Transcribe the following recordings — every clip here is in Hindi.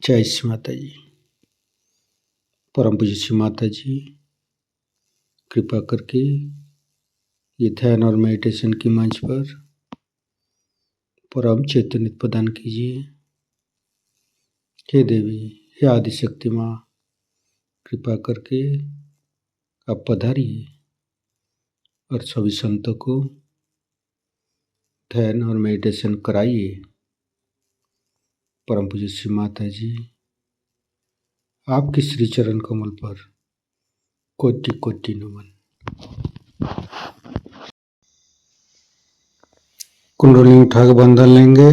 जय श्री माता जी। परम पूज्य श्री माता जी, कृपा करके ये ध्यान और मेडिटेशन की मंच पर परम चैतन्य प्रदान कीजिए। हे देवी, हे आदिशक्ति माँ, कृपा करके आप पधारिए और सभी संतों को ध्यान और मेडिटेशन कराइए। परम पूज्य श्री माता जी, आपके श्री चरण कमल पर कोटि कोटि नमन। कुंडली उठा के बंधन लेंगे।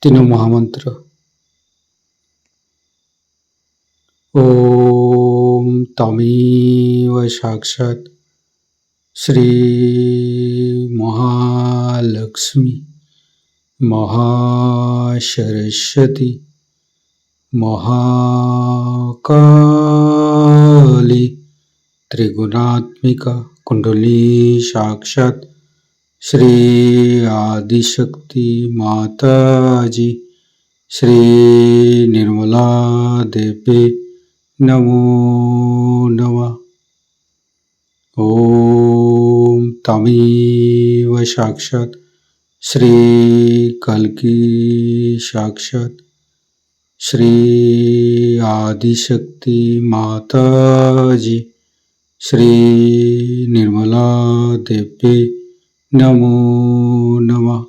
तीनों महामंत्र। ओम तमेव साक्षात् श्री महालक्ष्मी महासरस्वती महाकाली त्रिगुणात्मिका कुंडली साक्षात् श्री आदिशक्ति माता जी श्री निर्मला देवी नमो नमः। ओम तमेव साक्षात् श्री कल्की साक्षात् श्री आदिशक्ति माता जी श्री निर्मला देवी नमो नमः।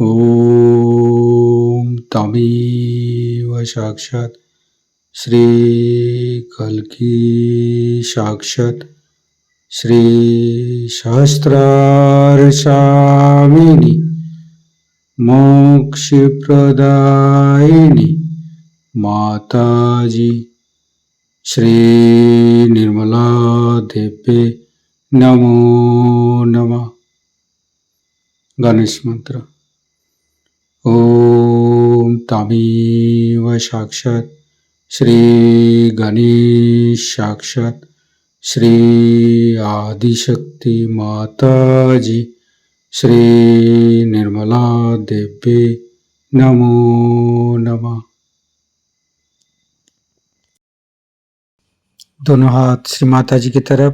ओम तमेव साक्षात् श्री कल्की साक्षात् श्री सहस्रारसामिनी मोक्षप्रदायिनी माता जी श्री निर्मला देवी नमो नमः। गणेश मंत्र। ओम तमेव साक्षात् श्री गणेश साक्षात् श्री आदिशक्ति माता जी श्री निर्मला देवी नमो नमः। दोनों हाथ श्री माता जी की तरफ।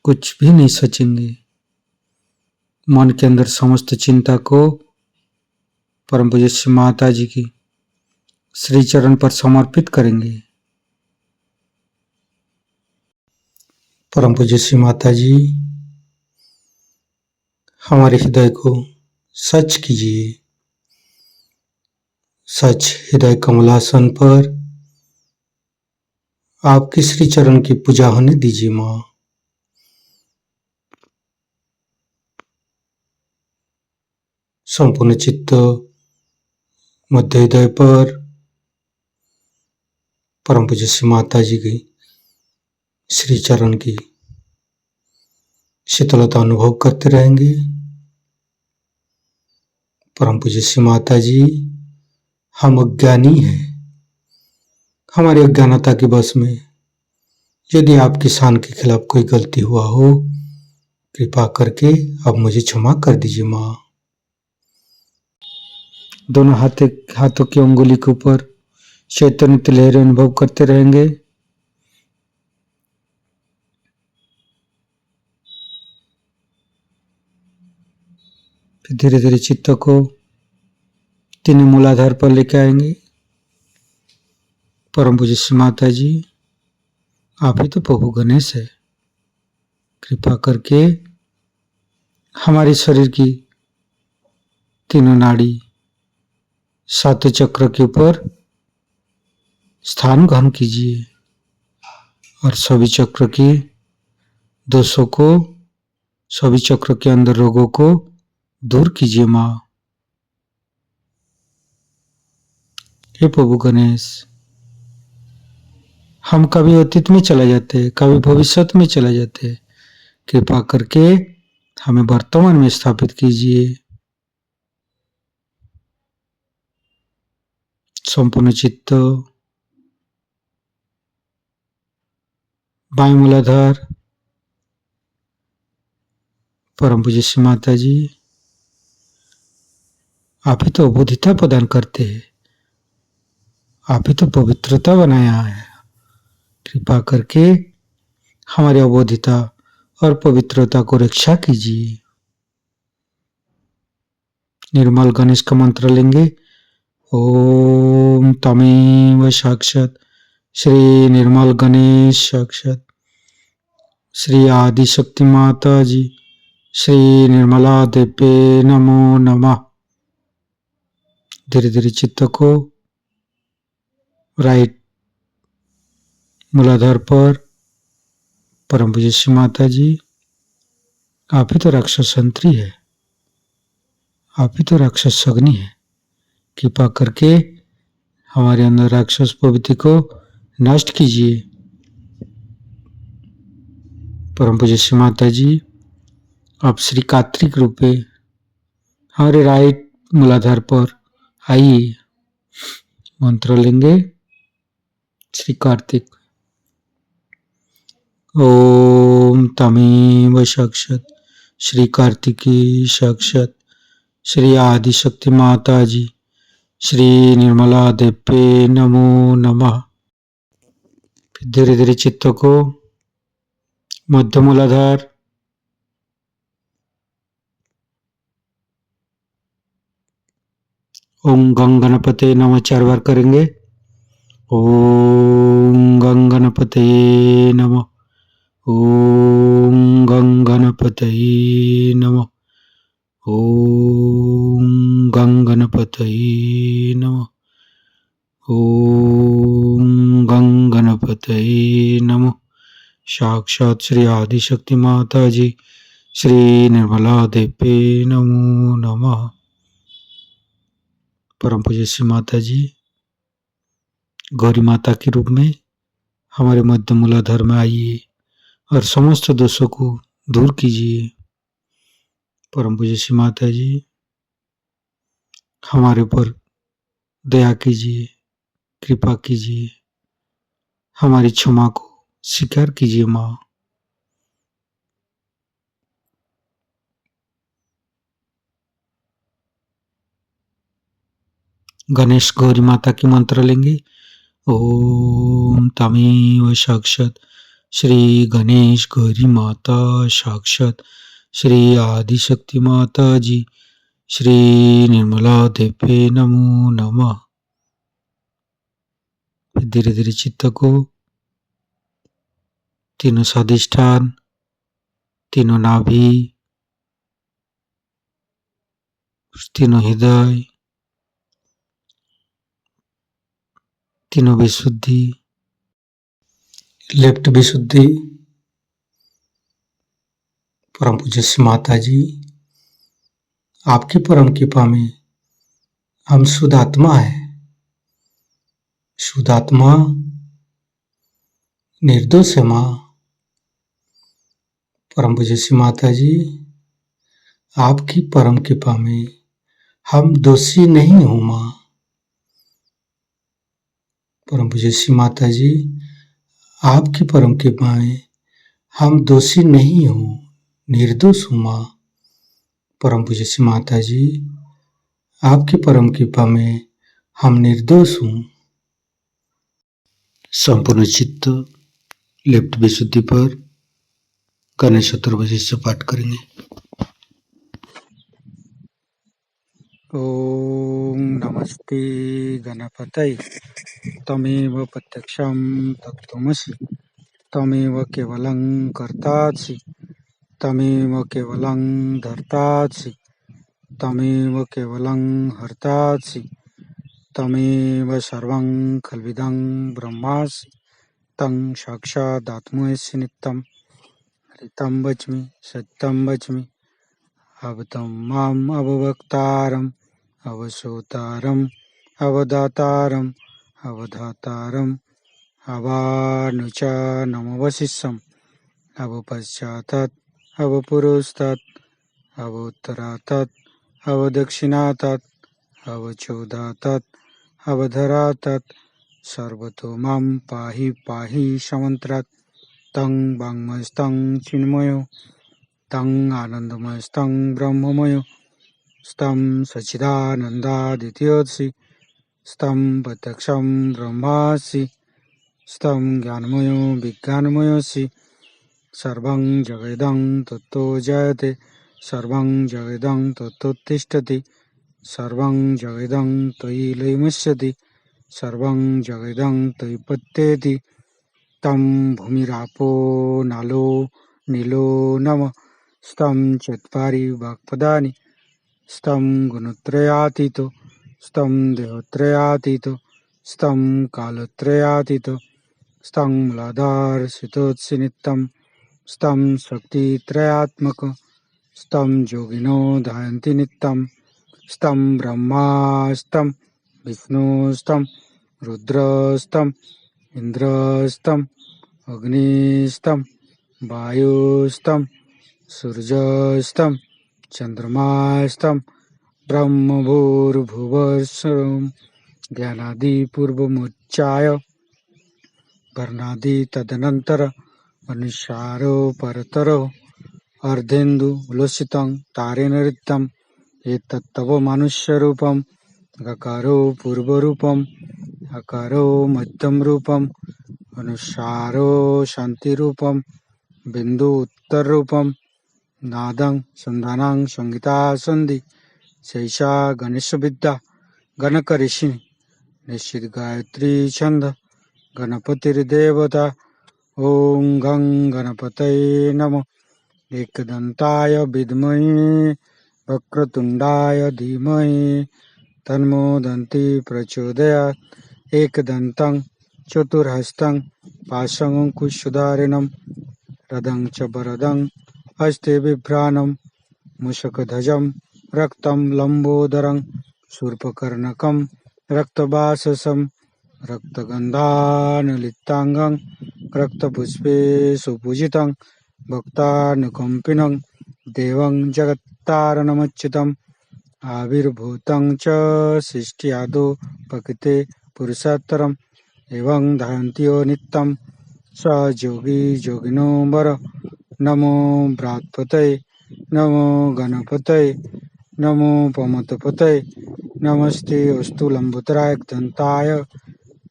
कुछ भी नहीं सोचेंगे, मन के अंदर समस्त चिंता को परम पूज्य श्री माता जी की श्री चरण पर समर्पित करेंगे। परम पूज्य श्री माता जी, हमारे हृदय को सच कीजिए। सच हृदय कमलासन पर आपके श्री चरण की पूजा होने दीजिए माँ। संपूर्ण चित्त मध्य हृदय पर परम पूज्य श्री माता जी की श्री चरण की शीतलता अनुभव करते रहेंगे। परम पूज्य श्री माता जी, हम अज्ञानी हैं। हमारी अज्ञानता के वश में यदि आपकी शान के खिलाफ कोई गलती हुआ हो, कृपा करके अब मुझे क्षमा कर दीजिए माँ। दोनों हाथों की अंगुली के ऊपर चैतन्य लहरें अनुभव करते रहेंगे। फिर धीरे धीरे चित्त को तीनों मूलाधार पर लेके आएंगे। परम पूज्य श्री माता जी, आप ही तो प्रभु गणेश है। कृपा करके हमारे शरीर की तीनों नाड़ी सातों चक्र के ऊपर स्थान ग्रहण कीजिए और सभी चक्र के दोषों को, सभी चक्र के अंदर रोगों को दूर कीजिए माँ। हे प्रभु गणेश, हम कभी अतीत में चले जाते, कभी भविष्य में चले जाते, कृपा करके हमें वर्तमान में स्थापित कीजिए। संपूर्ण चित्त, बाएं मूलाधार, परम पूज्य श्री माता जी, आप ही तो अबोधिता प्रदान करते हैं, आप ही तो पवित्रता बनाया है। कृपा करके हमारी अबोधिता और पवित्रता को रक्षा कीजिए। निर्मल गणेश का मंत्र लेंगे। ओम तमेव साक्षात श्री निर्मल गणेश साक्षात श्री आदिशक्ति माता जी श्री निर्मला देव्ये नमो नमः। धीरे धीरे चित्त को राइट मूलाधार पर, परम पूज्य श्री माता जी, आप ही तो राक्षस संतरी है, आप ही तो राक्षस अग्नि है। कृपा करके हमारे अंदर राक्षस प्रवृत्ति को नष्ट कीजिए। परम पूज्य श्री माता जी, आप श्री कार्तिक रूपे हमारे राइट मूलाधार पर आइए। मंत्र लेंगे। श्री कार्तिक। ओम तमेव साक्षात श्री कार्तिकी साक्षात श्री आदिशक्ति माता जी श्री निर्मला देव्ये नमो नमः। फिर धीरे धीरे चित्त को मध्य मूलाधार, ओम गंग गणपते नमः 4 बार करेंगे। ओम गंग गणपते नमः, ओम गंग गणपते नमः, ओम गंग गणपते नमः, ओम गंग गणपते नमः। साक्षात श्री आदिशक्ति माता जी श्री निर्मला देव्ये नमो नमः। परम पूज्य श्री माता जी, गौरी माता के रूप में हमारे मध्य मूलाधार में आइए और समस्त दोषों को दूर कीजिए। परम पूज्य श्री माता जी, हमारे ऊपर दया कीजिए, कृपा कीजिए, हमारी क्षमा को स्वीकार कीजिए माँ। गणेश गौरी माता की मंत्र लेंगे। ओम तमेव साक्षात श्री गणेश गौरी माता साक्षात श्री आदिशक्ति माता जी श्री निर्मला देव्ये नमो नमः। धीरे धीरे चित्त को तीनों स्वादिष्ठान, तीनों नाभि, तीनों हृदय, तीनों विशुद्धि, लेफ्ट विशुद्धि। परम पूज्य श्री माता जी, आपकी परम कृपा में हम शुद्ध आत्मा है। शुद्ध आत्मा निर्दोष है माँ। परम पूज्य श्री माता जी, आपकी परम कृपा में हम दोषी नहीं हूँ माँ। परम पूज्य श्री माता जी, आपकी परम कृपा में हम दोषी नहीं हूँ, निर्दोष हूँ माँ। परम पूज्य श्री माता जी, आपकी परम कृपा में हम निर्दोष हूँ। संपूर्ण चित्त लेफ्ट विशुद्धि पर गणेश चतुर्भुज से पाठ करेंगे। ओम नमस्ते गणपतये तमेव प्रत्यक्षं तत्त्वमसि तमेव केवलं कर्तासि तमेव केवलं धर्तासि तमेव केवलं हर्तासि तमेव सर्वं खल्विदं ब्रह्मासि तं साक्षादात्मसि नित्यं हरितं वच्मि सत्यं वच्मि अवतं माम् अववक्तारम् अवसोतारम् अवदातारम् अवधातारम् अवानुचानमवशिष्यम् अवपश्चातात् अवपुरस्तात् अवोत्तरातात् अवदक्षिणातात् अवचोदातात् अवधरातात् सर्वतो मां पाहि पाहि समन्त्रात् तं वाङ्मयस्तं चिन्मयो तं आनन्दमयस्तं ब्रह्ममयो स्तं सच्चिदानन्दादित्योऽसि स्तं प्रत्यक्षं ब्रह्मासि स्तं ज्ञानमयो विज्ञानमयोऽसि सर्वं जगदं तत्तो जयते सर्वं जगदं तत्तोत्तिष्ठति सर्वं जगदं त्वयि लयमुच्यते सर्वं जगदं त्वयि पत्येति तं भूमिरापो नालो नीलो नमः स्तं चत्वारि वाक्पदानि स्तं गुणत्रयातीतो स्तं देहत्रयातीतो स्तं कालत्रयातीतो स्तं मूलाधारसितोत्सि नित्यं स्तं शक्तित्रयात्मक स्तं योगिनो ध्यायन्ति नित्यं स्तं ब्रह्मा स्तं विष्णु स्तं रुद्रस्तं इंद्रस्तं अग्निस्तं वायुस्तं सूर्यस्तं चंद्रमास्तं ब्रह्मभूर्भुवस्सुरं ज्ञानादिपूर्वमुच्चाय वर्णादि तदनंतर अनुसारो परतरो अर्धेन्दु उल्लसितं तारेण ऋतं एतत्तव मनुष्यरूपं गकारो पूर्वरूपम् अकारो मध्यमरूपम् अनुसारो शान्तिरूपम् बिन्दु उत्तररूपम् नादं संधानं संगीता सन्धि शैषा गणेशविद्या गणकऋषि निश्चित गायत्री छंद गणपतिर्देवता ओं गं गणपतये नमः एकदन्ताय विद्महे वक्रतुण्डाय धीमहि तन्नो दन्ति प्रचोदयात् एकदन्तं चतुर्हस्तं पाशमङ्कुशधारिणं रदं च वरदं हस्ते बिभ्राणं मूषकध्वजं रक्तं लम्बोदरं शूर्पकर्णकं रक्तवाससं रक्तगन्धानुलिप्ताङ्गं रक्तपुष्पे सुपूजितं भक्तानुकम्पिनं देवं जगत्तारणमच्युतम् आविर्भूतं च सृष्ट्यादौ प्रकृते पुरुषोत्तरम् एवं ध्यायन्त्यो नित्यं स योगी योगिनो वर नमो बृहत्पतये नमो गणपतये नमो पमतपतये नमस्ते अस्तु लंबोदराय दन्ताय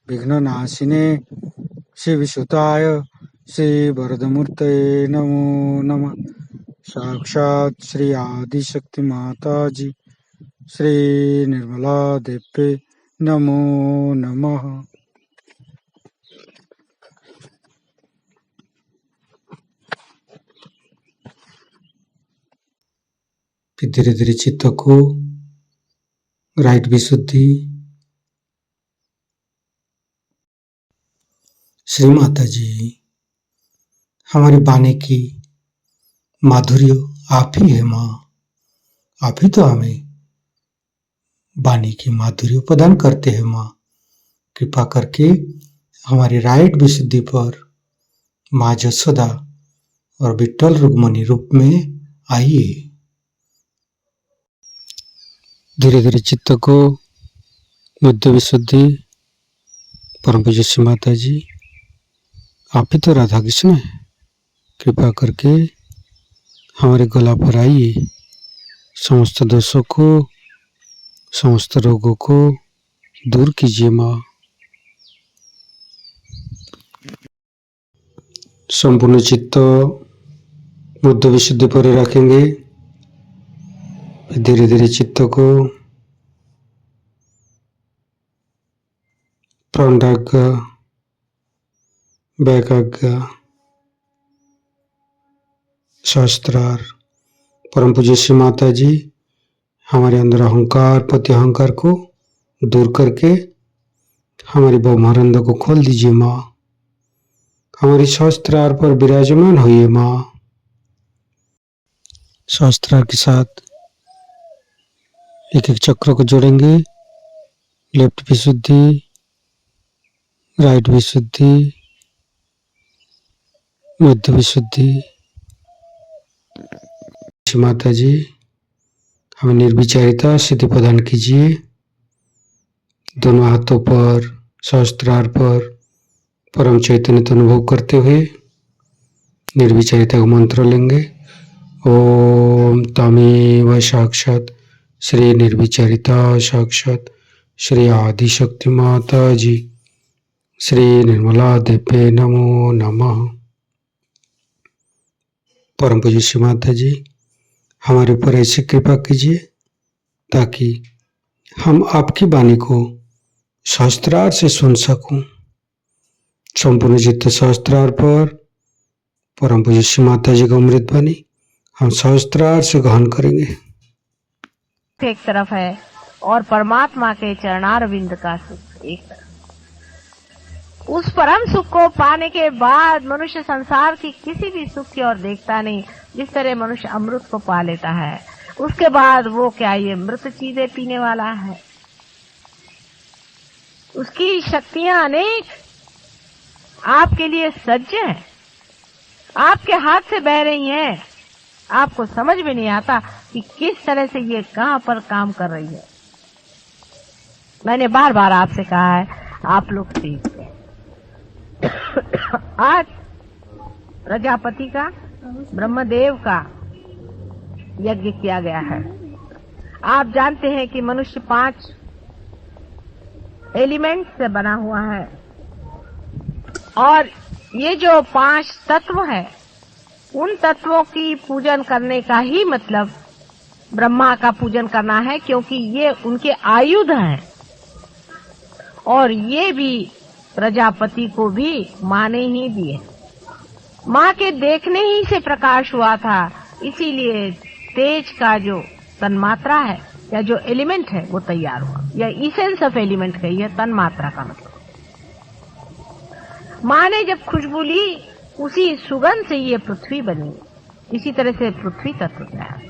विघ्ननाशिने शिवसुताय श्रीवरदमूर्तये नमो नमः साक्षात् श्री आदिशक्ति माताजी श्री निर्मला देवी नमो नमः। फिर धीरे धीरे चित्त को राइट विशुद्धि। श्री माता जी हमारी वाणी की माधुर्य आप ही है माँ, आप ही तो हमें वाणी की माधुर्य प्रदान करते हैं माँ। कृपा करके हमारी राइट विशुद्धि पर माँ जसोदा और विट्ठल रुक्मणी रूप में आइए। धीरे धीरे चित्त को बुद्ध विशुद्धि। परम पूज्य श्री माता जी आप ही तो राधा कृष्ण है, कृपा करके हमारे गला पर आइए। समस्त दोषों को समस्त रोगों को दूर कीजिए माँ। संपूर्ण चित्त बुद्ध विशुद्धि पर रखेंगे। धीरे धीरे चित्त को प्राणाग्र वैकाग्र शास्त्रार। परम पूज्य श्री माता जी हमारे अंदर अहंकार प्रति अहंकार को दूर करके हमारी ब्रह्मानंद को खोल दीजिए माँ। हमारी शास्त्रार पर विराजमान होइए माँ। सहस्त्रार के साथ एक एक चक्र को जोड़ेंगे। लेफ्ट विशुद्धि, राइट विशुद्धि, मध्य विशुद्धि। माता जी हमें निर्विचारिता सिद्धि प्रदान कीजिए। दोनों हाथों पर सहस्त्रार पर परम चैतन्य का अनुभव करते हुए निर्विचारिता का मंत्र लेंगे। ओम तमेव साक्षात श्री निर्विचारिता साक्षात श्री आदिशक्ति माता जी श्री निर्मला देवे नमो नमः। परम पूज्य श्री माता जी हमारे ऊपर ऐसी कृपा कीजिए ताकि हम आपकी वाणी को सहस्त्रार से सुन सकूं। संपूर्ण चित्त सहस्त्रार पर परम पूज्य श्री माता जी का अमृत वाणी हम सहस्त्रार से ग्रहण करेंगे। एक तरफ है और परमात्मा के चरणारविंद का सुख एक तरफ। उस परम सुख को पाने के बाद मनुष्य संसार की किसी भी सुख की ओर देखता नहीं। जिस तरह मनुष्य अमृत को पा लेता है उसके बाद वो क्या ये मृत चीजें पीने वाला है। उसकी शक्तियां अनेक आपके लिए सज्ज हैं, आपके हाथ से बह रही हैं। आपको समझ में नहीं आता कि किस तरह से ये कहां पर काम कर रही है। मैंने बार बार आपसे कहा है आप लोग सीखते। आज प्रजापति का ब्रह्मदेव का यज्ञ किया गया है। आप जानते हैं कि मनुष्य 5 एलिमेंट से बना हुआ है और ये जो 5 तत्व है उन तत्वों की पूजन करने का ही मतलब ब्रह्मा का पूजन करना है, क्योंकि ये उनके आयुध हैं और ये भी प्रजापति को भी माँ ने ही दिए। माँ के देखने ही से प्रकाश हुआ था, इसीलिए तेज का जो तन्मात्रा है या जो एलिमेंट है वो तैयार हुआ। या इसेंस ऑफ एलिमेंट कही है तन्मात्रा का मतलब। माँ ने जब खुशबू ली उसी सुगंध से ये पृथ्वी बनी। इसी तरह से पृथ्वी तत्व तैयार।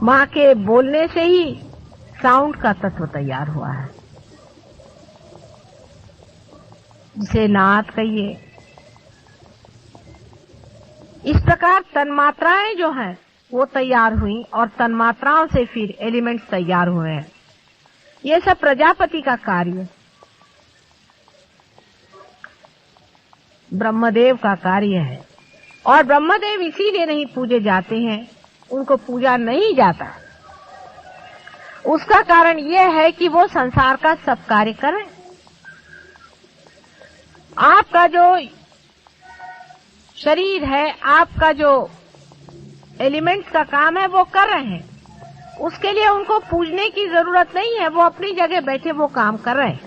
माँ के बोलने से ही साउंड का तत्व तैयार हुआ है, जिसे नाद कहिए। इस प्रकार तन्मात्राएं जो हैं वो तैयार हुई और तन्मात्राओं से फिर एलिमेंट्स तैयार हुए हैं। ये सब प्रजापति का कार्य, ब्रह्मदेव का कार्य है। और ब्रह्मदेव इसीलिए नहीं पूजे जाते हैं, उनको पूजा नहीं जाता। उसका कारण यह है कि वो संसार का सब कार्य करें। आपका जो शरीर है, आपका जो एलिमेंट्स का काम है वो कर रहे हैं, उसके लिए उनको पूजने की जरूरत नहीं है। वो अपनी जगह बैठे वो काम कर रहे हैं।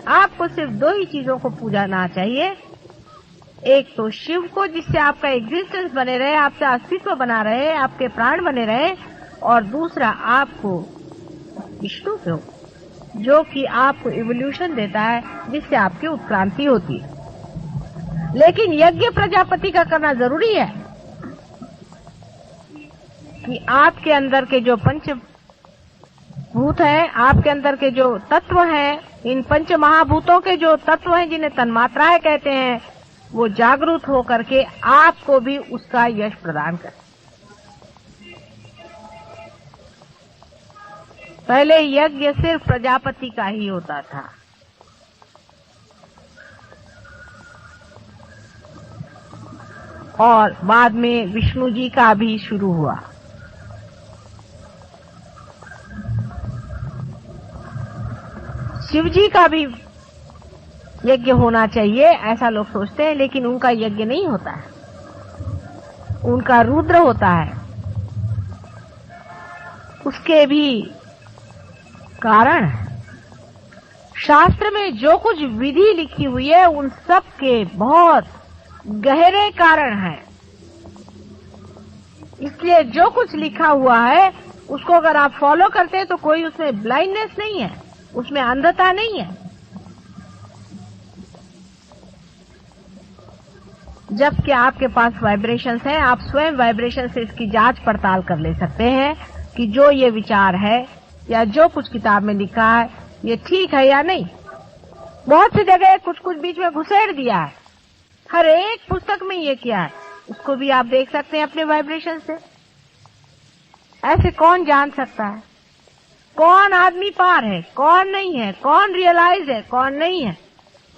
आपको सिर्फ 2 ही चीजों को पूजना चाहिए। एक तो शिव को, जिससे आपका एग्जिस्टेंस बने रहे, आपका अस्तित्व बना रहे, आपके प्राण बने रहे। और दूसरा आपको विष्णु को, जो कि आपको इवोल्यूशन देता है, जिससे आपकी उत्क्रांति होती है। लेकिन यज्ञ प्रजापति का करना जरूरी है कि आपके अंदर के जो पंचभूत हैं, आपके अंदर के जो तत्व हैं, इन पंच महाभूतों के जो तत्व हैं जिन्हें तन्मात्राएं कहते हैं, वो जागरूक होकर के आपको भी उसका यश प्रदान करें। पहले यज्ञ सिर्फ प्रजापति का ही होता था, और बाद में विष्णु जी का भी शुरू हुआ। शिव जी का भी यज्ञ होना चाहिए ऐसा लोग सोचते हैं, लेकिन उनका यज्ञ नहीं होता है, उनका रुद्र होता है। उसके भी कारण है। शास्त्र में जो कुछ विधि लिखी हुई है उन सब के बहुत गहरे कारण हैं। इसलिए जो कुछ लिखा हुआ है उसको अगर आप फॉलो करते हैं तो कोई उसमें ब्लाइंडनेस नहीं है, उसमें अंधता नहीं है। जबकि आपके पास वाइब्रेशंस हैं। आप स्वयं वाइब्रेशन से इसकी जांच पड़ताल कर ले सकते हैं कि जो ये विचार है या जो कुछ किताब में लिखा है ये ठीक है या नहीं। बहुत सी जगह कुछ कुछ बीच में घुसेड़ दिया है, हर एक पुस्तक में ये किया है, उसको भी आप देख सकते हैं अपने वाइब्रेशन से। ऐसे कौन जान सकता है कौन आदमी पार है कौन नहीं है, कौन रियलाइज है कौन नहीं है,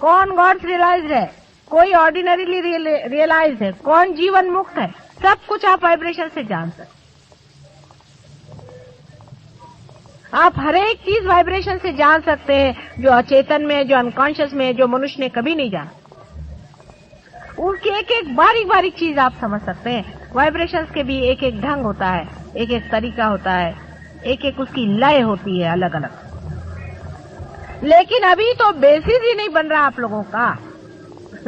कौन गॉड्स रियलाइज है, कोई ऑर्डिनरीली रियलाइज है, कौन जीवन मुक्त है। सब कुछ आप वाइब्रेशन से जान सकते। आप हर एक चीज वाइब्रेशन से जान सकते हैं, जो अचेतन में है, जो अनकॉन्शियस में है, जो मनुष्य ने कभी नहीं जाना। उसकी एक एक बारीक बारीक चीज आप समझ सकते हैं। वाइब्रेशंस के भी एक एक ढंग होता है, एक एक तरीका होता है, एक एक उसकी लय होती है अलग अलग। लेकिन अभी तो बेसिस ही नहीं बन रहा आप लोगों का,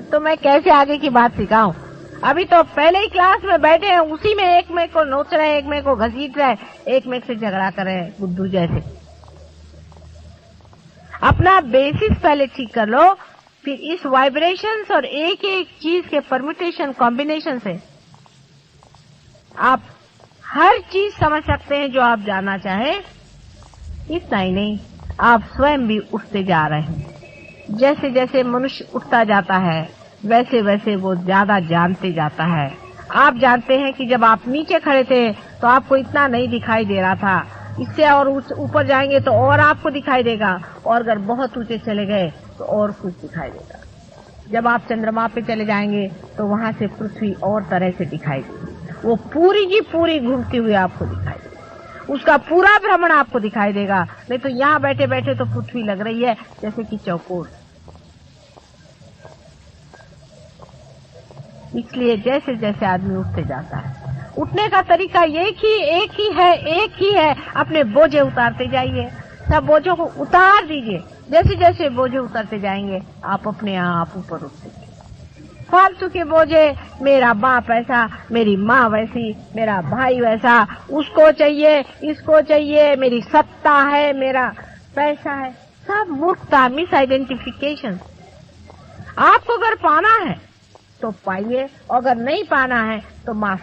तो मैं कैसे आगे की बात सिखाऊं। अभी तो पहले ही क्लास में बैठे हैं, उसी में एक में को नोच रहे हैं, एक में को घसीट रहे हैं, एक में से झगड़ा कर रहे हैं बुद्धू जैसे। अपना बेसिस पहले ठीक कर लो, फिर इस वाइब्रेशंस और एक एक चीज के परम्यूटेशन कॉम्बिनेशन से आप हर चीज समझ सकते हैं जो आप जानना चाहें। इतना ही नहीं, आप स्वयं भी उठते जा रहे हैं। जैसे जैसे मनुष्य उठता जाता है वैसे वैसे वो ज्यादा जानते जाता है। आप जानते हैं कि जब आप नीचे खड़े थे तो आपको इतना नहीं दिखाई दे रहा था, इससे और ऊपर जाएंगे तो और आपको दिखाई देगा, और अगर बहुत ऊंचे चले गए तो और कुछ दिखाई देगा। जब आप चंद्रमा पे चले जाएंगे तो वहां से पृथ्वी और तरह से दिखाई देगी, वो पूरी की पूरी घूमती हुई आपको दिखाई देगी, उसका पूरा भ्रमण आपको दिखाई देगा। नहीं तो यहाँ बैठे बैठे तो पृथ्वी लग रही है जैसे कि चौकोर। इसलिए जैसे जैसे आदमी उठते जाता है, उठने का तरीका एक ही है। अपने बोझे उतारते जाइए, सब बोझों को उतार दीजिए। जैसे जैसे बोझे उतारते जाएंगे आप अपने आप ऊपर उठते जाएंगे। फालतू के बोझे, मेरा बाप ऐसा, मेरी माँ वैसी, मेरा भाई वैसा, उसको चाहिए, इसको चाहिए, मेरी सत्ता है, मेरा पैसा है, सब मूर्खता, मिस आइडेंटिफिकेशन। आपको अगर पाना है तो पाइए, और अगर नहीं पाना है तो माफ।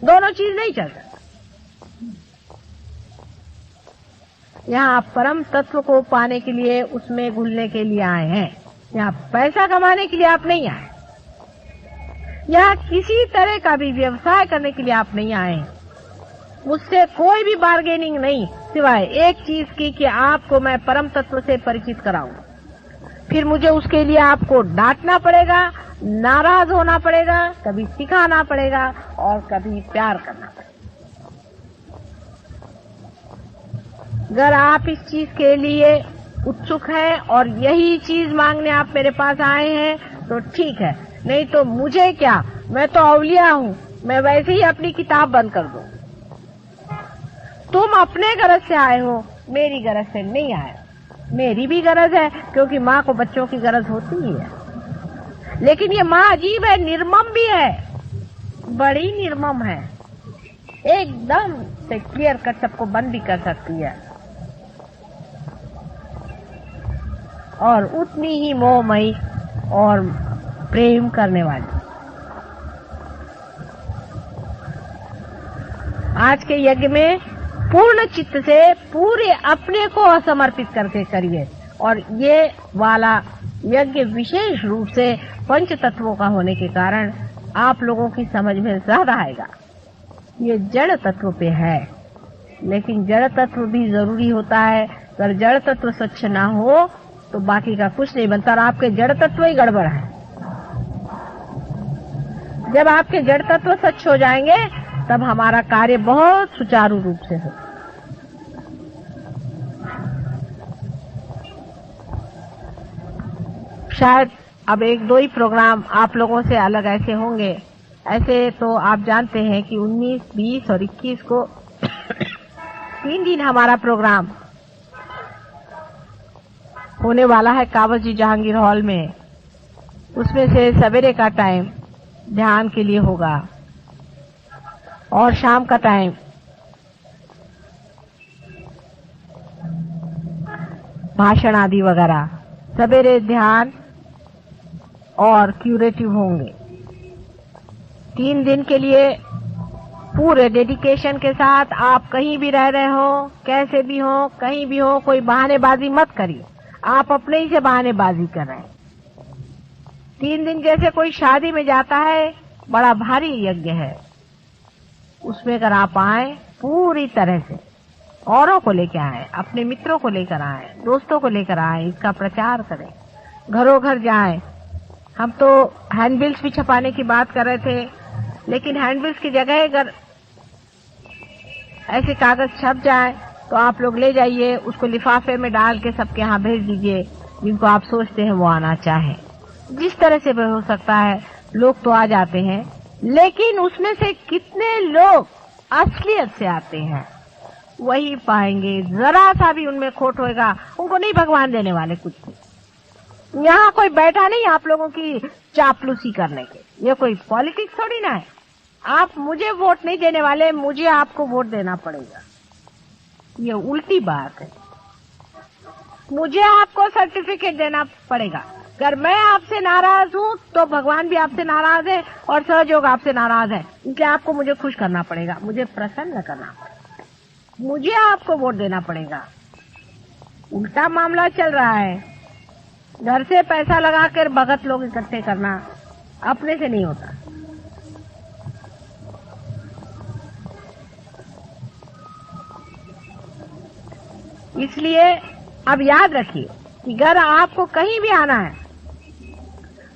दोनों चीज नहीं चल सकता। यहाँ आप परम तत्व को पाने के लिए, उसमें घुलने के लिए आए हैं। यहाँ पैसा कमाने के लिए आप नहीं आए, यहाँ किसी तरह का भी व्यवसाय करने के लिए आप नहीं आए। मुझसे कोई भी बार्गेनिंग नहीं, सिवाय एक चीज की कि आपको मैं परम तत्व से परिचित कराऊं। फिर मुझे उसके लिए आपको डांटना पड़ेगा, नाराज होना पड़ेगा, कभी सिखाना पड़ेगा और कभी प्यार करना पड़ेगा। अगर आप इस चीज के लिए उत्सुक हैं और यही चीज मांगने आप मेरे पास आए हैं तो ठीक है, नहीं तो मुझे क्या, मैं तो अवलिया हूँ, मैं वैसे ही अपनी किताब बंद कर दूं। तुम अपने गरज से आए हो, मेरी गरज से नहीं आए। मेरी भी गरज है, क्योंकि माँ को बच्चों की गरज होती ही है। लेकिन ये माँ अजीब है, निर्मम भी है, बड़ी निर्मम है, एकदम से क्लियर कट सबको बंद भी कर सकती है, और उतनी ही मोहमयी और प्रेम करने वाली। आज के यज्ञ में पूर्ण चित्त से पूरे अपने को समर्पित करके करिए, और ये वाला यज्ञ विशेष रूप से पंच तत्वों का होने के कारण आप लोगों की समझ में ज्यादा आएगा। ये जड़ तत्व पे है, लेकिन जड़ तत्व भी जरूरी होता है। अगर जड़ तत्व स्वच्छ ना हो तो बाकी का कुछ नहीं बनता, और आपके जड़ तत्व ही गड़बड़ है। जब आपके जड़ तत्व स्वच्छ हो जाएंगे तब हमारा कार्य बहुत सुचारू रूप से हो। शायद अब एक दो ही प्रोग्राम आप लोगों से अलग ऐसे होंगे। ऐसे तो आप जानते हैं कि 19, 20 और 21 को 3 दिन हमारा प्रोग्राम होने वाला है कावस जी जहांगीर हॉल में। उसमें से सवेरे का टाइम ध्यान के लिए होगा और शाम का टाइम भाषण आदि वगैरह। सवेरे ध्यान और क्यूरेटिव होंगे। 3 दिन के लिए पूरे डेडिकेशन के साथ आप कहीं भी रह रहे हो, कैसे भी हो, कहीं भी हो, कोई बहानेबाजी मत करिए। आप अपने ही से बहानेबाजी कर रहे हैं। 3 दिन जैसे कोई शादी में जाता है, बड़ा भारी यज्ञ है, उसमें अगर आप आए पूरी तरह से, औरों को लेकर आए, अपने मित्रों को लेकर आए, दोस्तों को लेकर आए, इसका प्रचार करें, घरों घर जाएं। हम तो हैंडबिल्स भी छपाने की बात कर रहे थे, लेकिन हैंडबिल्स की जगह अगर ऐसे कागज छप जाए तो आप लोग ले जाइए, उसको लिफाफे में डाल के सबके यहाँ भेज दीजिए जिनको आप सोचते हैं वो आना चाहे। जिस तरह से भी हो सकता है, लोग तो आ जाते हैं, लेकिन उसमें से कितने लोग असलियत से आते हैं वही पाएंगे। जरा सा भी उनमें खोट होएगा, उनको नहीं भगवान देने वाले कुछ भी। यहाँ कोई बैठा नहीं आप लोगों की चापलूसी करने के, ये कोई पॉलिटिक्स थोड़ी ना है। आप मुझे वोट नहीं देने वाले, मुझे आपको वोट देना पड़ेगा, ये उल्टी बात है। मुझे आपको सर्टिफिकेट देना पड़ेगा। अगर मैं आपसे नाराज हूँ तो भगवान भी आपसे नाराज है और सहयोग आपसे नाराज है, इसलिए आपको मुझे खुश करना पड़ेगा, मुझे प्रसन्न करना पड़ेगा, मुझे आपको वोट देना पड़ेगा। उल्टा मामला चल रहा है। घर से पैसा लगाकर भगत लोग इकट्ठे करना अपने से नहीं होता। इसलिए अब याद रखिए कि अगर आपको कहीं भी आना है,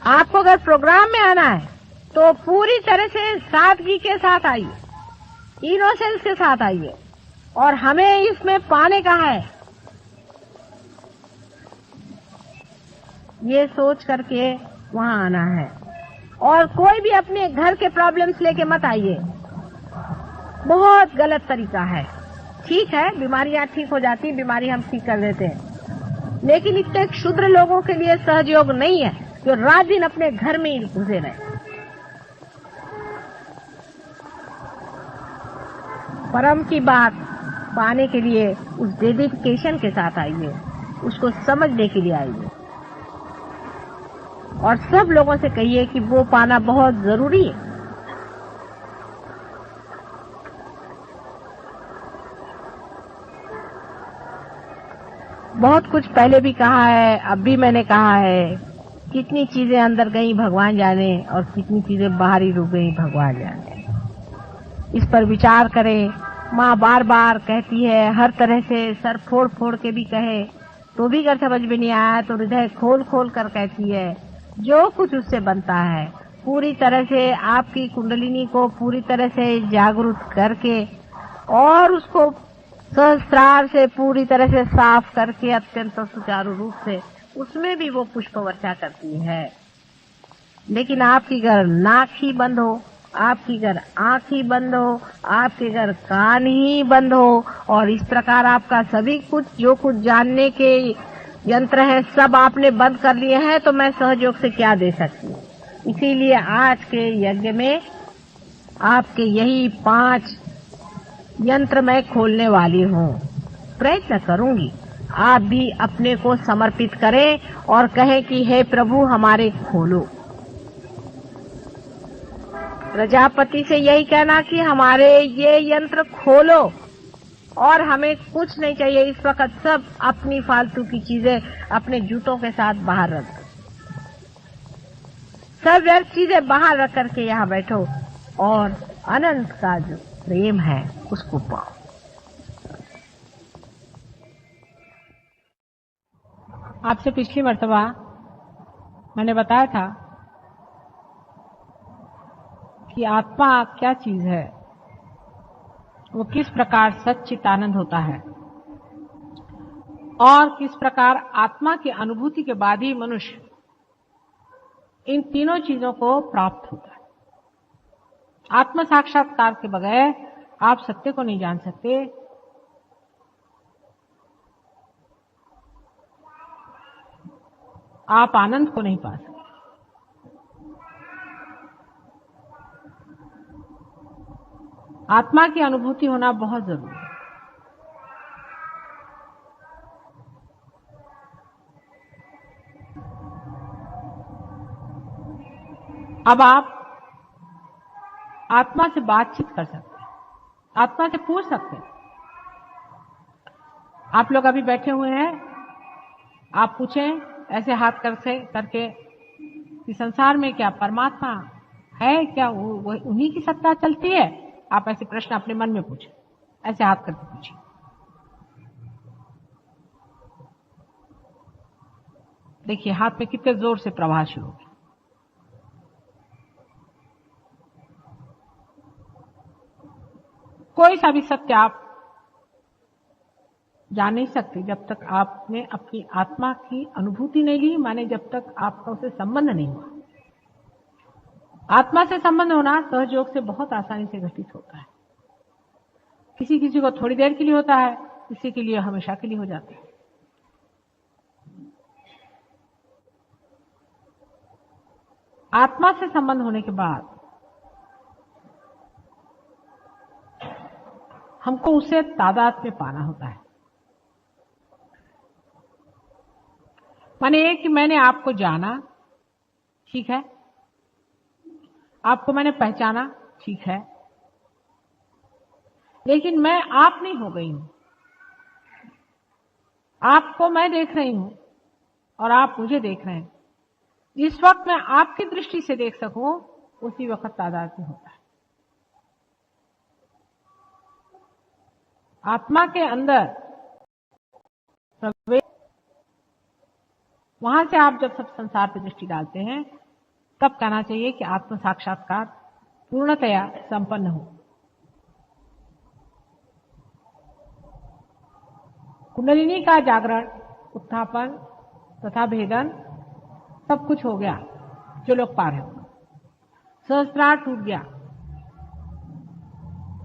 आपको अगर प्रोग्राम में आना है, तो पूरी तरह से सादगी के साथ आइए, इनोसेंस के साथ आइए, और हमें इसमें पाने का है ये सोच करके वहां आना है। और कोई भी अपने घर के प्रॉब्लम्स लेके मत आइए, बहुत गलत तरीका है। ठीक है, बीमारियां ठीक हो जाती, बीमारी हम ठीक कर देते हैं, लेकिन इतने क्षुद्र लोगों के लिए सहयोग नहीं है जो रात दिन अपने घर में ही घुसे रहे। परम की बात पाने के लिए उस डेडिकेशन के साथ आइए, उसको समझने के लिए आइए, और सब लोगों से कहिए कि वो पाना बहुत जरूरी है। बहुत कुछ पहले भी कहा है, अब भी मैंने कहा है, कितनी चीजें अंदर गई भगवान जाने और कितनी चीजें बाहरी रूप गई भगवान जाने। इस पर विचार करें। माँ बार बार कहती है, हर तरह से सर फोड़ फोड़ के भी कहे तो भी अगर समझ में नहीं आया तो हृदय खोल खोल कर कहती है, जो कुछ उससे बनता है पूरी तरह से आपकी कुंडलिनी को पूरी तरह से जागरूक करके और उसको सहस्त्रार से पूरी तरह से साफ करके अत्यंत सुचारू रूप से उसमें भी वो पुष्प वर्षा करती है। लेकिन आपकी अगर नाक ही बंद हो, आपकी अगर आंख ही बंद हो, आपके अगर कान ही बंद हो, और इस प्रकार आपका सभी कुछ जो कुछ जानने के यंत्र है सब आपने बंद कर लिए हैं, तो मैं सहयोग से क्या दे सकती हूँ। इसीलिए आज के यज्ञ में आपके यही 5 यंत्र मैं खोलने वाली हूँ। प्रयत्न करूंगी आप भी अपने को समर्पित करें और कहें कि हे प्रभु हमारे खोलो। प्रजापति से यही कहना कि हमारे ये यंत्र खोलो, और हमें कुछ नहीं चाहिए इस वक्त, सब अपनी फालतू की चीजें अपने जूतों के साथ बाहर रख दो, सब व्यर्थ चीजें बाहर रख करके यहाँ बैठो और अनंत का जो प्रेम है उसको पाओ। आपसे पिछली मर्तबा मैंने बताया था कि आत्मा क्या चीज है, वो किस प्रकार सच्चित आनंद होता है और किस प्रकार आत्मा की अनुभूति के बाद ही मनुष्य इन तीनों चीजों को प्राप्त होता है। आत्म साक्षात्कार के बगैर आप सत्य को नहीं जान सकते। आप आनंद को नहीं पा सकते। आत्मा की अनुभूति होना बहुत जरूरी है। अब आप आत्मा से बातचीत कर सकते हैं, आत्मा से पूछ सकते हैं। आप लोग अभी बैठे हुए हैं, आप पूछें ऐसे हाथ करके कि संसार में क्या परमात्मा है, क्या वो उन्हीं की सत्ता चलती है? आप ऐसे प्रश्न अपने मन में पूछें, ऐसे हाथ करके पूछिए। देखिए हाथ में कितने जोर से प्रवाह शुरू हो गया। कोई सा भी सत्य आप जान नहीं सकते जब तक आपने अपनी आत्मा की अनुभूति नहीं ली, माने जब तक आपका उसे संबंध नहीं हुआ। आत्मा से संबंध होना सहयोग से बहुत आसानी से घटित होता है। किसी किसी को थोड़ी देर के लिए होता है, किसी के लिए हमेशा के लिए हो जाता है। आत्मा से संबंध होने के बाद हमको उसे तादाद में पाना होता है। माने कि मैंने आपको जाना, ठीक है, आपको मैंने पहचाना, ठीक है, लेकिन मैं आप नहीं हो गई हूं। आपको मैं देख रही हूं और आप मुझे देख रहे हैं। जिस वक्त मैं आपकी दृष्टि से देख सकूं उसी वक्त तादाद में होता है। आत्मा के अंदर प्रवेश, वहां से आप जब सब संसार पर दृष्टि डालते हैं तब कहना चाहिए कि आत्म साक्षात्कार पूर्णतया संपन्न हो। कुंडलिनी का जागरण, उत्थापन तथा भेदन सब कुछ हो गया जो लोग पा रहे हो। सहस्त्रार टूट गया।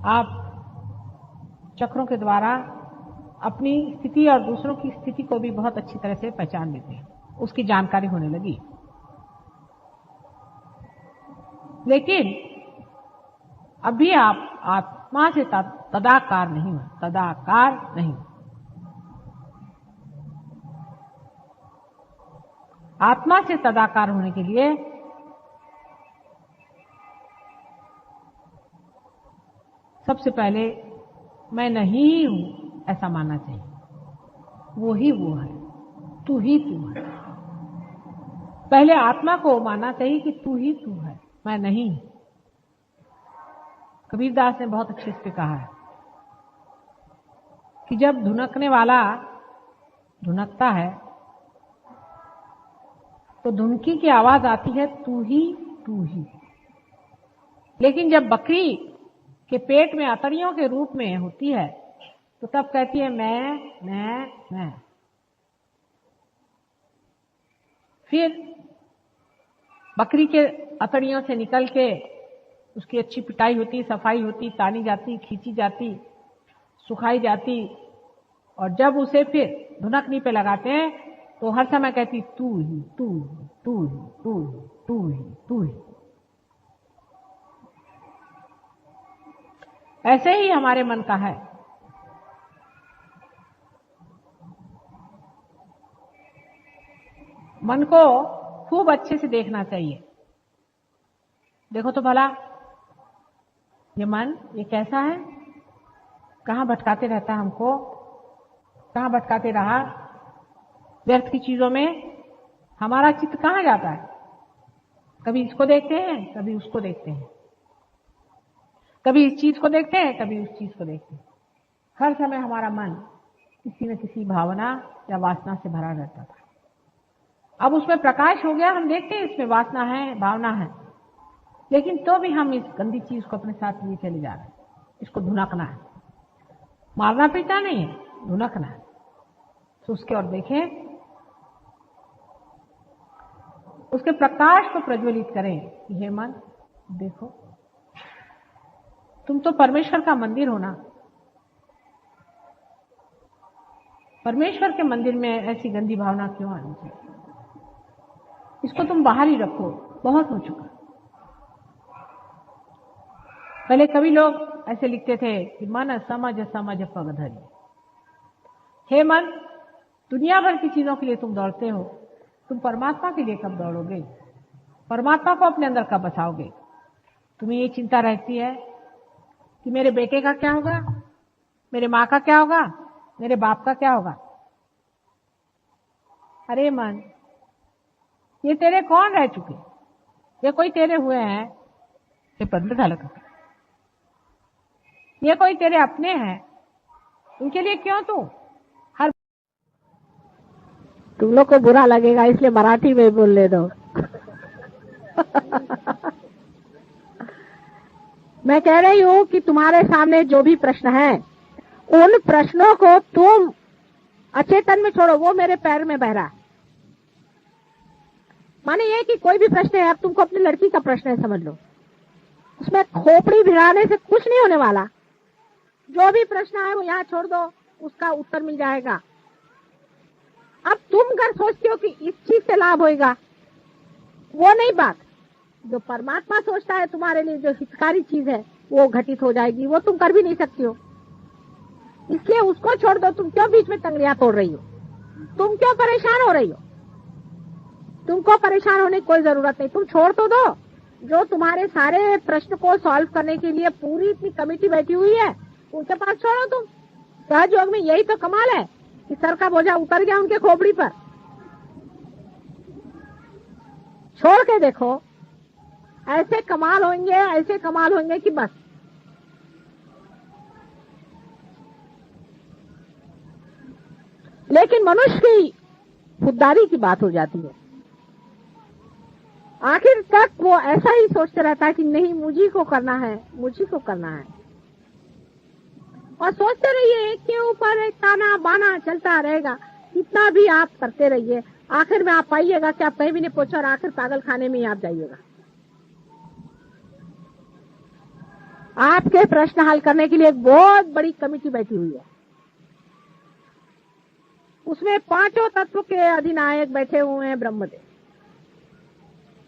आप चक्रों के द्वारा अपनी स्थिति और दूसरों की स्थिति को भी बहुत अच्छी तरह से पहचान लेते हैं, उसकी जानकारी होने लगी। लेकिन अभी आप आत्मा से तदाकार नहीं हो, तदाकार नहीं। आत्मा से तदाकार होने के लिए सबसे पहले मैं नहीं हूं ऐसा मानना चाहिए। वो ही वो है, तू ही तू है। पहले आत्मा को मानना चाहिए कि तू ही तू है, मैं नहीं। कबीरदास ने बहुत अच्छे से कहा है कि जब धुनकने वाला धुनकता है तो धुनकी की आवाज आती है तू ही तू ही। लेकिन जब बकरी के पेट में अतड़ियों के रूप में होती है तो तब कहती है मैं। फिर बकरी के अतड़ियों से निकल के उसकी अच्छी पिटाई होती, सफाई होती, तानी जाती, खींची जाती, सुखाई जाती, और जब उसे फिर धुनकनी पे लगाते हैं तो हर समय कहती तू ही तू ही तू ही तू ही तू ही तू ही। ऐसे ही हमारे मन का है। मन को खूब अच्छे से देखना चाहिए। देखो तो भला ये मन ये कैसा है, कहां भटकाते रहता है हमको, कहां भटकाते रहा व्यर्थ की चीजों में। हमारा चित्त कहां जाता है? कभी इसको देखते हैं, कभी उसको देखते हैं, कभी इस चीज को देखते हैं, कभी उस चीज को देखते हैं। हर समय हमारा मन किसी न किसी भावना या वासना से भरा रहता था। अब उसमें प्रकाश हो गया, हम देखते हैं इसमें वासना है, भावना है, लेकिन तो भी हम इस गंदी चीज को अपने साथ लिए चले जा रहे हैं। इसको धुनकना है, मारना पीटना नहीं है, धुनकना है। तो उसके और देखें, उसके प्रकाश को प्रज्वलित करें कि हे मन देखो, तुम तो परमेश्वर का मंदिर हो ना। परमेश्वर के मंदिर में ऐसी गंदी भावना क्यों आनी चाहिए? इसको तुम बाहर ही रखो, बहुत हो चुका। पहले कभी लोग ऐसे लिखते थे कि मन समझ समझ पग धरी। हे मन, दुनिया भर की चीजों के लिए तुम दौड़ते हो, तुम परमात्मा के लिए कब दौड़ोगे? परमात्मा को अपने अंदर कब बसाओगे? तुम्हें ये चिंता रहती है कि मेरे बेटे का क्या होगा, मेरे माँ का क्या होगा, मेरे बाप का क्या होगा। अरे मन, ये तेरे कौन रह चुके? ये कोई तेरे हुए हैं? ये पद में धालक, ये कोई तेरे अपने हैं? इनके लिए क्यों तू हर तुम लोग को बुरा लगेगा इसलिए मराठी में बोलने दो। मैं कह रही हूँ कि तुम्हारे सामने जो भी प्रश्न है उन प्रश्नों को तुम अचेतन में छोड़ो, वो मेरे पैर में बह रहा है। माने ये कि कोई भी प्रश्न है, अब तुमको अपनी लड़की का प्रश्न है समझ लो, उसमें खोपड़ी भिड़ाने से कुछ नहीं होने वाला। जो भी प्रश्न है वो यहाँ छोड़ दो, उसका उत्तर मिल जाएगा। अब तुम अगर सोचते हो कि इस चीज से लाभ होगा, वो नहीं बात। जो परमात्मा सोचता है तुम्हारे लिए जो हितकारी चीज है वो घटित हो जाएगी, वो तुम कर भी नहीं सकती हो। इसलिए उसको छोड़ दो। तुम क्यों बीच में तंगड़ियां तोड़ रही हो? तुम क्यों परेशान हो रही हो? तुमको परेशान होने की कोई जरूरत नहीं, तुम छोड़ तो दो। जो तुम्हारे सारे प्रश्न को सॉल्व करने के लिए पूरी इतनी कमेटी बैठी हुई है, उनके पास छोड़ो तुम। सहयोग में यही तो कमाल है कि सर का बोझा उतर गया उनके खोपड़ी पर। छोड़ के देखो, ऐसे कमाल होंगे, ऐसे कमाल होंगे कि बस। लेकिन मनुष्य की खुददारी की बात हो जाती है। आखिर तक वो ऐसा ही सोचते रहता है कि नहीं, मुझी को करना है, मुझी को करना है। और सोचते रहिए, एक के ऊपर एक ताना बाना चलता रहेगा। कितना भी आप करते रहिए, आखिर में आप पाइएगा कि आप कहीं भी नहीं पहुंचे और आखिर पागल खाने में ही आप जाइएगा। आपके प्रश्न हल करने के लिए एक बहुत बड़ी कमेटी बैठी हुई है। उसमें 5 तत्व के अधिनायक बैठे हुए हैं ब्रह्मदेव,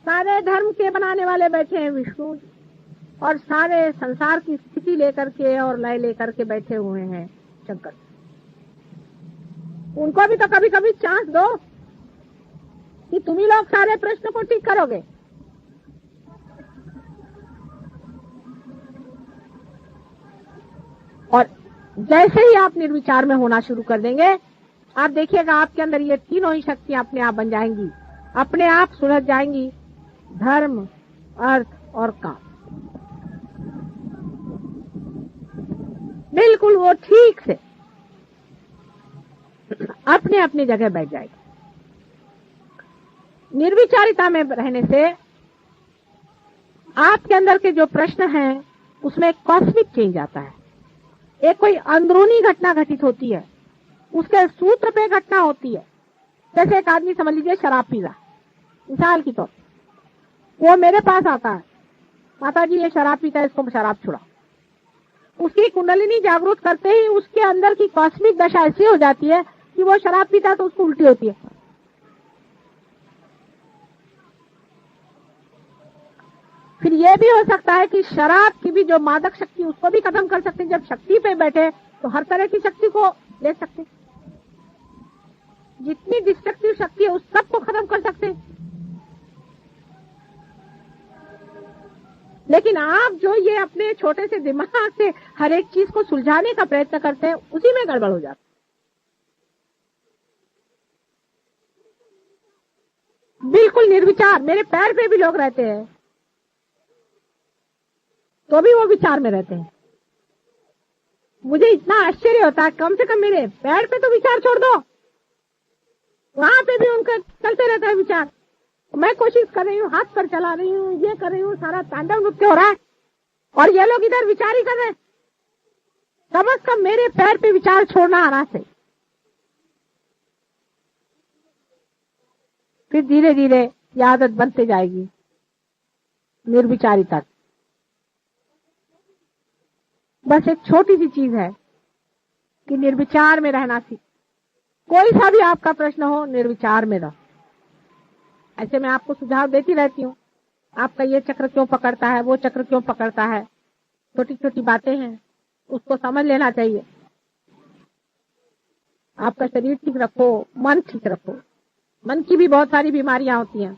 सारे धर्म के बनाने वाले बैठे हैं विष्णु, और सारे संसार की स्थिति लेकर के और लय लेकर के बैठे हुए हैं शंकर। उनको भी तो कभी कभी चांस दो कि तुम ही लोग सारे प्रश्न को ठीक करोगे। और जैसे ही आप निर्विचार में होना शुरू कर देंगे, आप देखिएगा आपके अंदर ये तीनों ही शक्तियां अपने आप बन जाएंगी, अपने आप सुलझ जाएंगी। धर्म, अर्थ और काम, बिल्कुल वो ठीक से अपने अपनी जगह बैठ जाएगी। निर्विचारिता में रहने से आपके अंदर के जो प्रश्न हैं उसमें कॉस्मिक चेंज आता है। एक कोई अंदरूनी घटना घटित होती है, उसके सूत्र पे घटना होती है। जैसे एक आदमी समझ लीजिए शराब पी रहा, मिसाल की तौर, वो मेरे पास आता है, माता जी ये शराब पीता है, इसको शराब छुड़ा। उसकी कुंडलिनी जागृत करते ही उसके अंदर की कॉस्मिक दशा ऐसी हो जाती है कि वो शराब पीता है तो उसको उल्टी होती है। फिर ये भी हो सकता है कि शराब की भी जो मादक शक्ति उसको भी खत्म कर सकते हैं। जब शक्ति पे बैठे तो हर तरह की शक्ति को ले सकते, जितनी डिस्ट्रक्टिव शक्ति है उस सब को खत्म कर सकते हैं। लेकिन आप जो ये अपने छोटे से दिमाग से हर एक चीज को सुलझाने का प्रयत्न करते हैं, उसी में गड़बड़ हो जाता है। बिल्कुल निर्विचार, मेरे पैर पे भी लोग रहते हैं तो भी वो विचार में रहते हैं। मुझे इतना आश्चर्य होता है, कम से कम मेरे पैर पे तो विचार छोड़ दो, वहां पे भी उनका चलते रहता है विचार। मैं कोशिश कर रही हूँ, हाथ पर चला रही हूँ, ये कर रही हूँ, सारा तांडव नृत्य हो रहा है और ये लोग इधर विचार ही कर रहे हैं। कम से कम मेरे पैर पे विचार छोड़ना आना चाहिए। फिर धीरे धीरे ये आदत बनते जाएगी निर्विचारिता। बस एक छोटी सी चीज है कि निर्विचार में रहना सीख। कोई सा भी आपका प्रश्न हो, निर्विचार में रहो। ऐसे मैं आपको सुझाव देती रहती हूँ, आपका ये चक्र क्यों पकड़ता है, वो चक्र क्यों पकड़ता है, छोटी छोटी बातें हैं, उसको समझ लेना चाहिए। आपका शरीर ठीक रखो, मन ठीक रखो। मन की भी बहुत सारी बीमारियां होती हैं,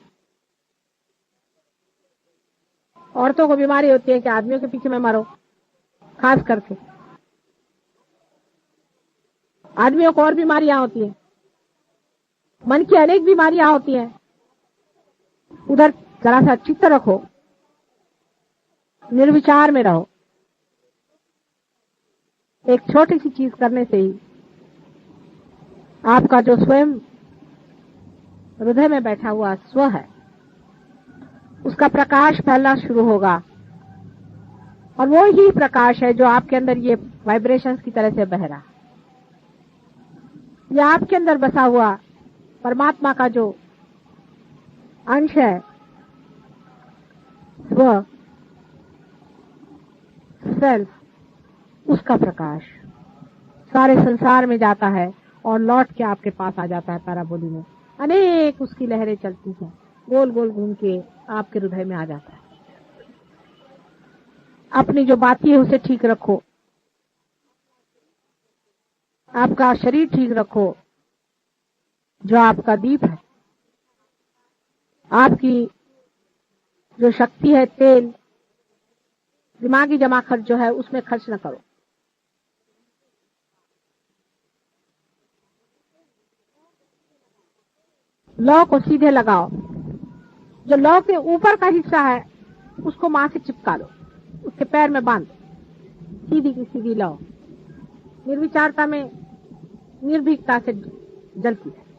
औरतों को बीमारी होती है कि आदमियों के पीछे में मरो, खास करके आदमियों को और बीमारियां होती हैं, मन की अनेक बीमारियां होती हैं। उधर जरा सा चित्त रखो, निर्विचार में रहो। एक छोटी सी चीज करने से ही आपका जो स्वयं हृदय में बैठा हुआ स्व है, उसका प्रकाश फैलना शुरू होगा, और वो ही प्रकाश है जो आपके अंदर ये वाइब्रेशंस की तरह से बह रहा है। ये आपके अंदर बसा हुआ परमात्मा का जो अंश है, स्व, सेल्फ, उसका प्रकाश सारे संसार में जाता है और लौट के आपके पास आ जाता है। पैराबोली में अनेक उसकी लहरें चलती हैं, गोल गोल घूम के आपके हृदय में आ जाता है। अपनी जो बातें है उसे ठीक रखो, आपका शरीर ठीक रखो, जो आपका दीप है, आपकी जो शक्ति है, तेल, दिमागी जमा खर्च जो है उसमें खर्च न करो। लौ को सीधे लगाओ, जो लौ के ऊपर का हिस्सा है उसको मां से चिपका लो, उसके पैर में बांध, सीधी की सीधी लौ निर्विचारता में निर्भीकता से जलती है।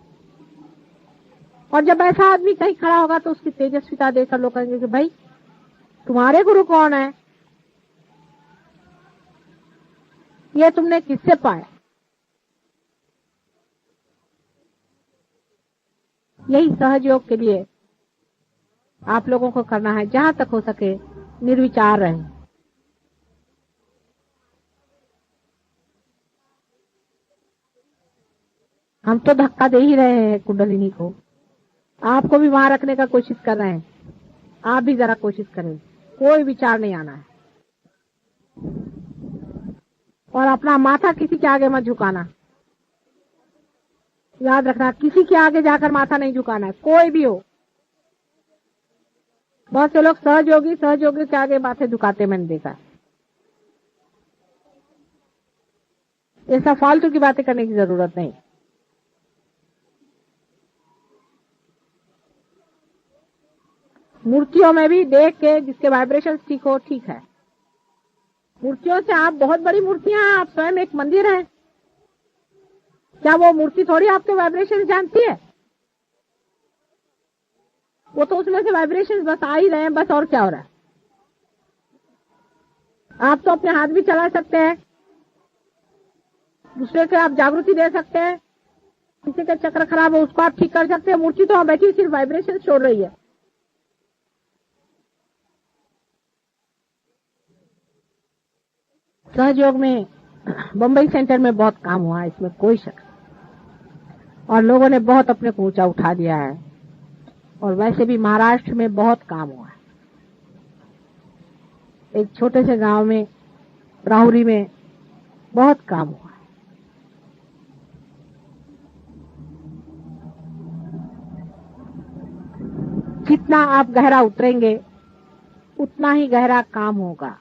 और जब ऐसा आदमी कहीं खड़ा होगा तो उसकी तेजस्विता देखकर लोग कहेंगे कि भाई तुम्हारे गुरु कौन है, ये तुमने किससे पाया। यही सहयोग के लिए आप लोगों को करना है, जहां तक हो सके निर्विचार रहें। हम तो धक्का दे ही रहे हैं कुंडलिनी को, आपको भी वहां रखने का कोशिश कर रहे हैं। आप भी जरा कोशिश करें, कोई विचार नहीं आना है, और अपना माथा किसी के आगे मत झुकाना। याद रखना, किसी के आगे जाकर माथा नहीं झुकाना है, कोई भी हो। बहुत से लोग सहयोगी के आगे माथे झुकाते मैंने देखा। ऐसा फालतू की बातें करने की जरूरत नहीं। मूर्तियों में भी देख के जिसके वाइब्रेशन ठीक हो, ठीक है। मूर्तियों से आप बहुत बड़ी मूर्तियां हैं, आप स्वयं एक मंदिर है, क्या वो मूर्ति थोड़ी आपके वाइब्रेशन जानती है? वो तो उसमें से वाइब्रेशन बस आ ही रहे हैं, बस, और क्या हो रहा है। आप तो अपने हाथ भी चला सकते हैं, दूसरे के आप जागृति दे सकते हैं, किसी का चक्र खराब है उसको आप ठीक कर सकते हैं। मूर्ति तो वहां बैठी सिर्फ वाइब्रेशन छोड़ रही है। सहयोग में बम्बई सेंटर में बहुत काम हुआ है, इसमें कोई शक नहीं, और लोगों ने बहुत अपने को ऊंचा उठा दिया है। और वैसे भी महाराष्ट्र में बहुत काम हुआ है। एक छोटे से गांव में, राहुरी में बहुत काम हुआ है। जितना आप गहरा उतरेंगे उतना ही गहरा काम होगा।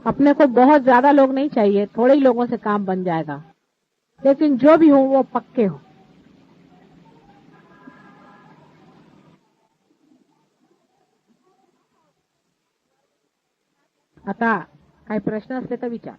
अपने को बहुत ज्यादा लोग नहीं चाहिए, थोड़े ही लोगों से काम बन जाएगा, लेकिन जो भी हो वो पक्के हो। आता काही प्रश्न असले तर विचार।